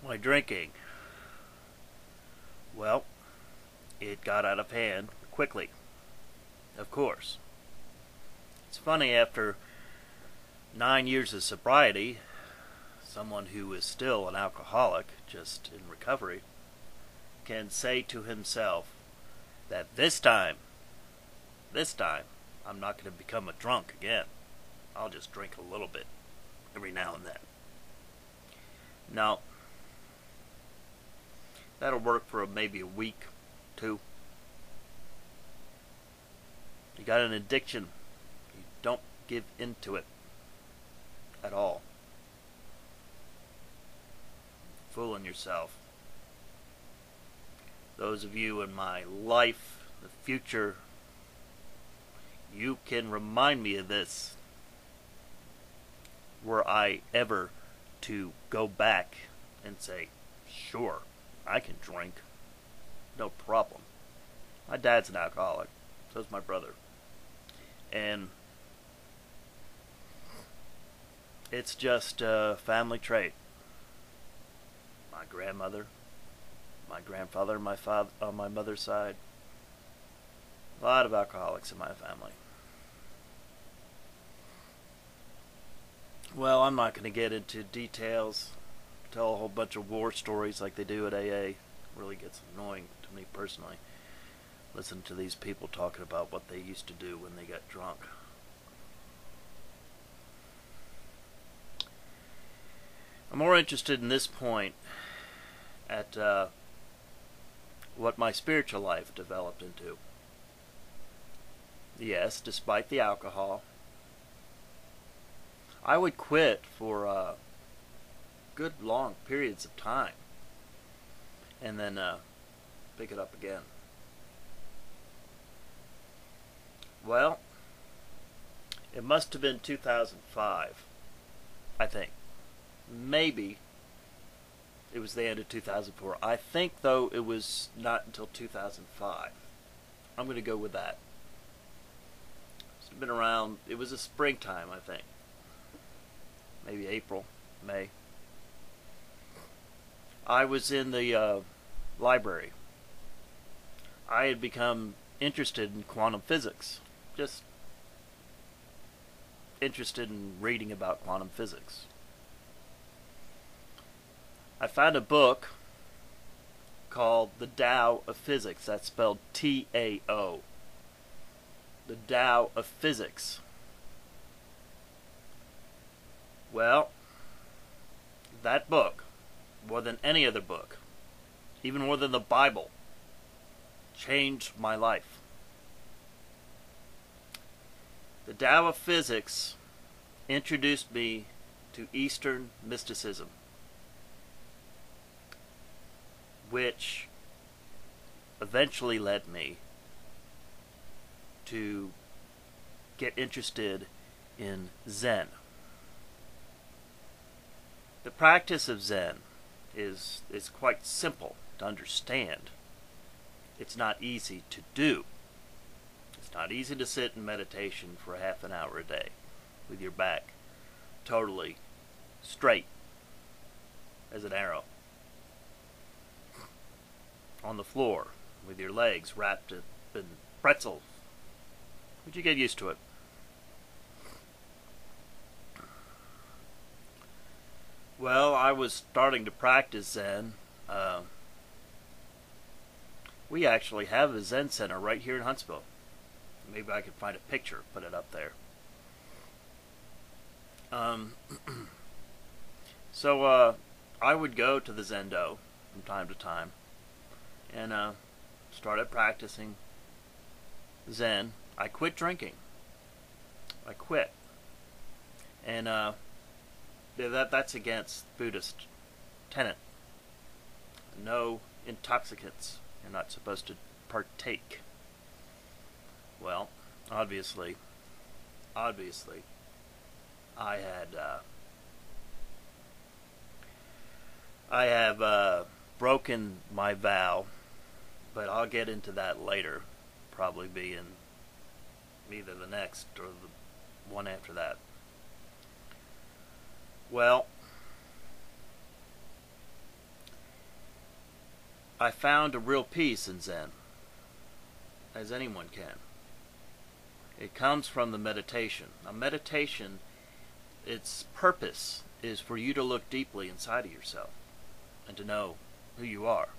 My drinking. Well, it got out of hand quickly. Of course. It's funny, after 9 years of sobriety, someone who is still an alcoholic, just in recovery, can say to himself that this time, I'm not going to become a drunk again. I'll just drink a little bit every now and then. Now, that'll work for maybe a week, two. You got an addiction. You don't give into it at all. Fooling yourself. Those of you in my life, the future, you can remind me of this were I ever to go back and say, sure, I can drink. No problem. My dad's an alcoholic. So's my brother. And it's just a family trait. My grandmother, my grandfather, my father on my mother's side. A lot of alcoholics in my family. Well, I'm not going to get into details, tell a whole bunch of war stories like they do at AA. It really gets annoying to me personally. Listen to these people talking about what they used to do when they got drunk. I'm more interested in this point at what my spiritual life developed into. Yes, despite the alcohol, I would quit for good long periods of time and then pick it up again. Well, it must have been 2005, I think. Maybe it was the end of 2004. I think, though, it was not until 2005. I'm going to go with that. It's been around, it was a springtime, I think. Maybe April, May. I was in the library. I had become interested in quantum physics. Just interested in reading about quantum physics. I found a book called The Tao of Physics. That's spelled T-A-O. The Tao of Physics. Well, that book, more than any other book, even more than the Bible, changed my life. The Tao of Physics introduced me to Eastern mysticism, which eventually led me to get interested in Zen. The practice of Zen is quite simple to understand. It's not easy to do. It's not easy to sit in meditation for half an hour a day with your back totally straight as an arrow on the floor with your legs wrapped up in pretzels. But you get used to it. Well, I was starting to practice Zen. We actually have a Zen Center right here in Huntsville. Maybe I could find a picture, put it up there. So I would go to the Zendo from time to time and started practicing Zen. I quit drinking. I quit. And that's against Buddhist tenet. No intoxicants. You're not supposed to partake. Well, obviously, I have broken my vow, but I'll get into that later. Probably be in either the next or the one after that. Well, I found a real peace in Zen, as anyone can. It comes from the meditation. Now, meditation, its purpose is for you to look deeply inside of yourself and to know who you are.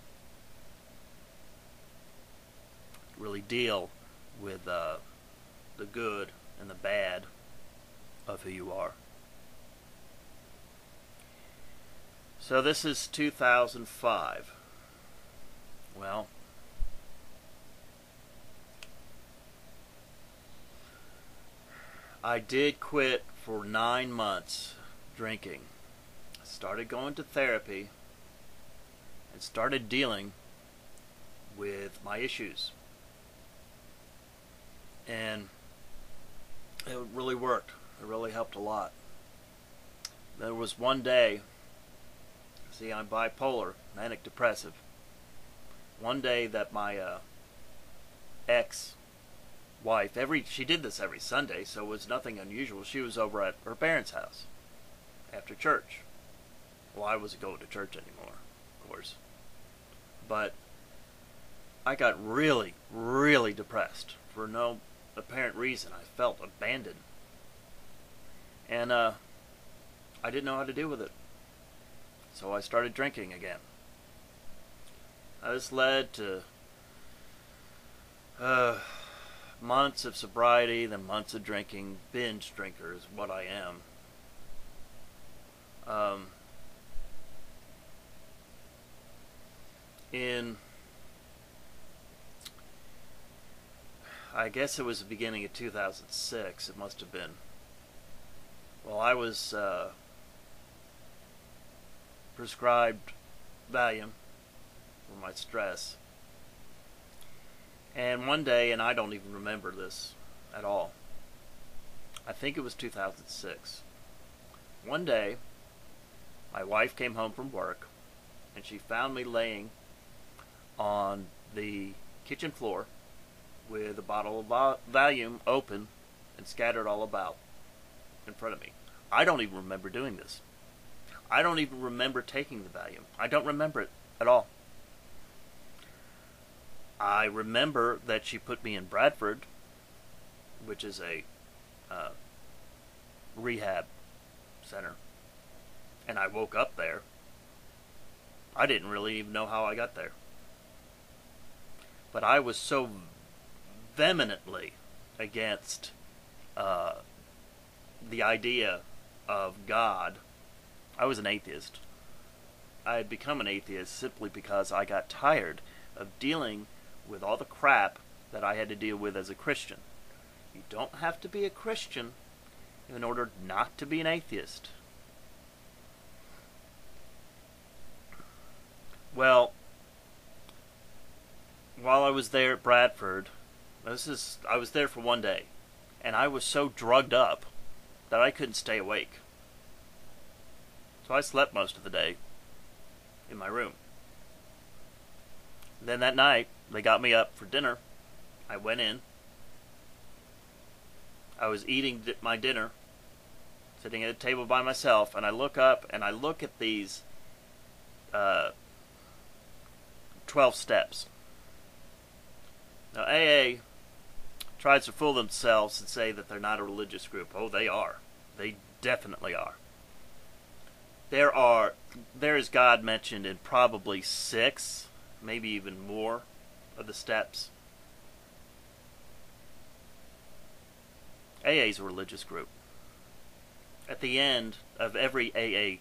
Really deal with the good and the bad of who you are. So this is 2005. Well, I did quit for 9 months drinking. I started going to therapy and started dealing with my issues. And it really worked. It really helped a lot. There was one day, see, I'm bipolar, manic depressive. One day that my ex-wife, she did this every Sunday, so it was nothing unusual. She was over at her parents' house after church. Well, I wasn't going to church anymore, of course. But I got really, really depressed for no apparent reason. I felt abandoned. And I didn't know how to deal with it. So I started drinking again. This led to months of sobriety, then months of drinking. Binge drinker is what I am. I guess it was the beginning of 2006. It must have been. Well, I was prescribed Valium for my stress. And one day, and I don't even remember this at all, I think it was 2006. One day, my wife came home from work, and she found me laying on the kitchen floor with a bottle of Valium open and scattered all about in front of me. I don't even remember doing this. I don't even remember taking the Valium. I don't remember it at all. I remember that she put me in Bradford, which is a rehab center, and I woke up there. I didn't really even know how I got there. But I was so vehemently against the idea of God. I was an atheist. I had become an atheist simply because I got tired of dealing with all the crap that I had to deal with as a Christian. You don't have to be a Christian in order not to be an atheist. Well, while I was there at Bradford, I was there for one day, and I was so drugged up that I couldn't stay awake. So I slept most of the day in my room. Then that night, they got me up for dinner. I went in. I was eating my dinner, sitting at a table by myself, and I look up and I look at these 12 steps. Now, AA tries to fool themselves and say that they're not a religious group. Oh, they are. They definitely are. There is God mentioned in probably 6, maybe even more, of the steps. AA is a religious group. At the end of every AA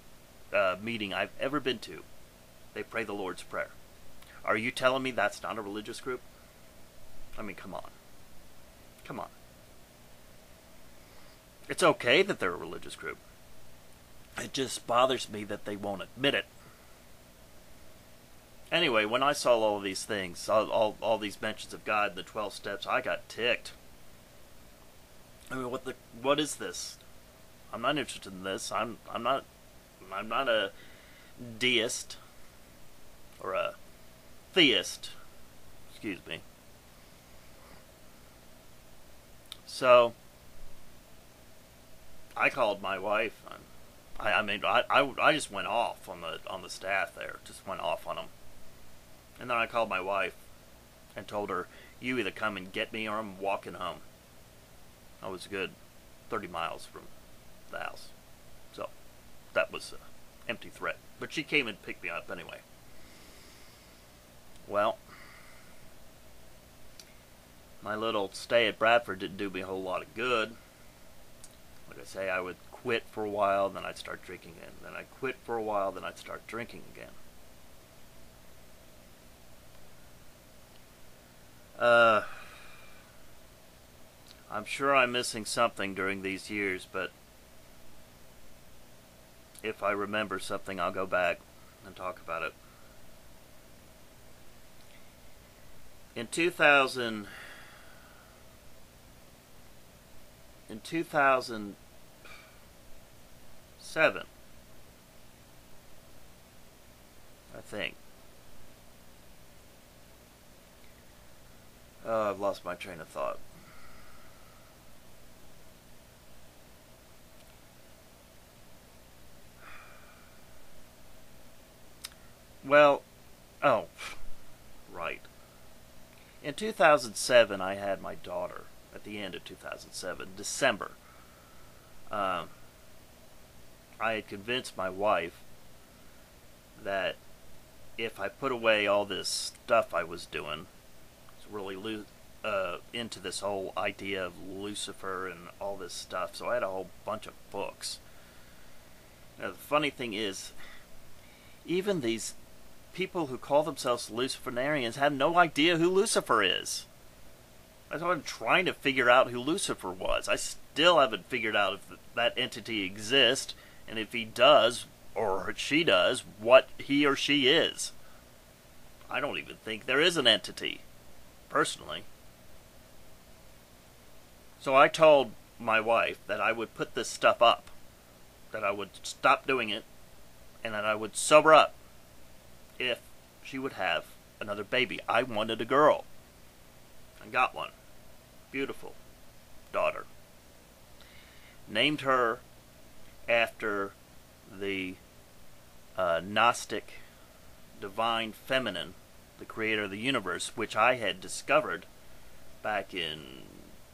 meeting I've ever been to, they pray the Lord's Prayer. Are you telling me that's not a religious group? I mean, come on. Come on. It's okay that they're a religious group. It just bothers me that they won't admit it. Anyway, when I saw all of these things, all these mentions of God in the 12 steps, I got ticked. I mean, what is this? I'm not interested in this. I'm not a deist or a theist. Excuse me. So I called my wife. I just went off on the staff there. Just went off on them. And then I called my wife and told her, you either come and get me or I'm walking home. I was a good 30 miles from the house. So that was an empty threat. But she came and picked me up anyway. Well, my little stay at Bradford didn't do me a whole lot of good. Like I say, I would quit for a while, then I'd start drinking again. Then I'd quit for a while, then I'd start drinking again. I'm sure I'm missing something during these years, but if I remember something, I'll go back and talk about it. In 2007, I think. Oh, I've lost my train of thought. Well, oh, right. In 2007, I had my daughter. At the end of 2007, December. I had convinced my wife that if I put away all this stuff I was doing, really into this whole idea of Lucifer and all this stuff, so I had a whole bunch of books. Now, the funny thing is, even these people who call themselves Luciferians have no idea who Lucifer is. That's why I'm trying to figure out who Lucifer was. I still haven't figured out if that entity exists, and if he does, or she does, what he or she is. I don't even think there is an entity, personally. So I told my wife that I would put this stuff up, that I would stop doing it, and that I would sober up if she would have another baby. I wanted a girl. I got one. Beautiful daughter. Named her after the Gnostic divine feminine, the creator of the universe, which I had discovered back in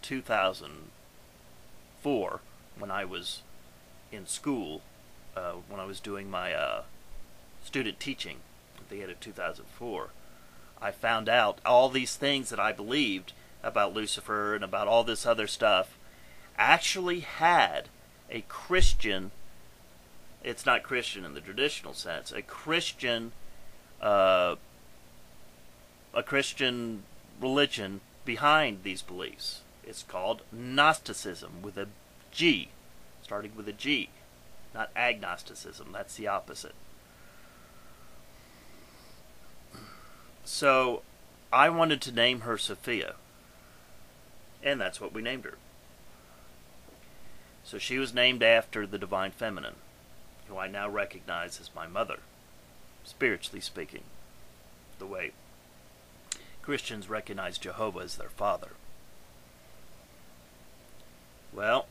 2004 when I was in school, when I was doing my student teaching at the end of 2004. I found out all these things that I believed about Lucifer and about all this other stuff actually had a Christian, it's not Christian in the traditional sense, a Christian religion behind these beliefs. It's called Gnosticism with a G, starting with a G, not agnosticism. That's the opposite. So I wanted to name her Sophia, and that's what we named her. So she was named after the divine feminine, who I now recognize as my mother, spiritually speaking, the way Christians recognize Jehovah as their father. Well,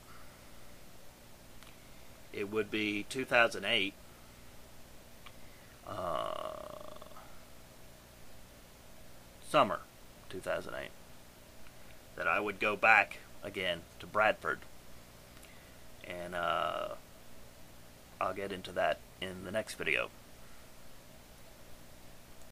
it would be 2008, summer 2008, that I would go back again to Bradford, and I'll get into that in the next video.